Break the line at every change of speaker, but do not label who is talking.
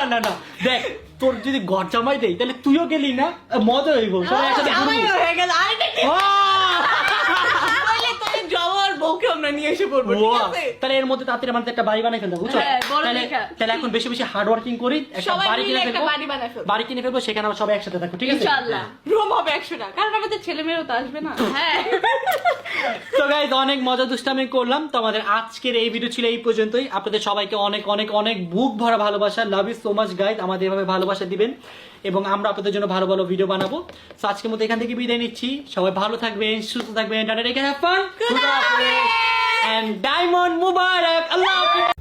না না দেখ তোর যদি ঘর জামাই দেই তাহলে তুইও গেলি না মজা হইব সবাই একসাথে
জামাই
ঘুরবো।
হয়ে গেল আরেকটা কি তাহলে তোর জবর বউকে আমরা নিয়ে এসে পড়বো ঠিক
ওয়া,
আছে
তাহলে এর মধ্যে তাড়াতাড়ি আমাদের একটা বাড়ি বানাই ফেলতে বুঝছো
হ্যাঁ, বড়
তাহলে
দেখা।
তাহলে এখন বেশি বেশি হার্ড ওয়ার্কিং করি একটা
সবাই
বাড়ি
মিলে
কিনে
একটা
ফেলবো
বাড়ি বানাই ফেলবো।
বাড়ি কিনে ফেলবো সেখানে আমরা সবাই একসাথে থাকবো ঠিক আছে
ইনশাআল্লাহ রুম হবে 100টা কারণ আমাদের ছেলে মেয়েও তো আসবে না হ্যাঁ
তো গাইস অনেক মজা দুষ্টামি করলাম তো আমাদের আজকের এই ভিডিও ছিল এই পর্যন্তই আপনাদের সবাইকে অনেক অনেক অনেক বুক ভরা ভালোবাসা love you so much guys আমাদের এভাবে ভালোবাসা দিবেন এবং আমরা আপনাদের জন্য ভালো ভালো ভিডিও বানাবো তো আজকের মতো এখান থেকে বিদায় নিচ্ছি সবাই ভালো থাকবেন সুস্থ থাকবেন টাটা টেক কেয়ার হ্যাভ ফান
খুদা হাফেজ।
এন্ড ডায়মন্ড মুবারক আল্লাহ হাফেজ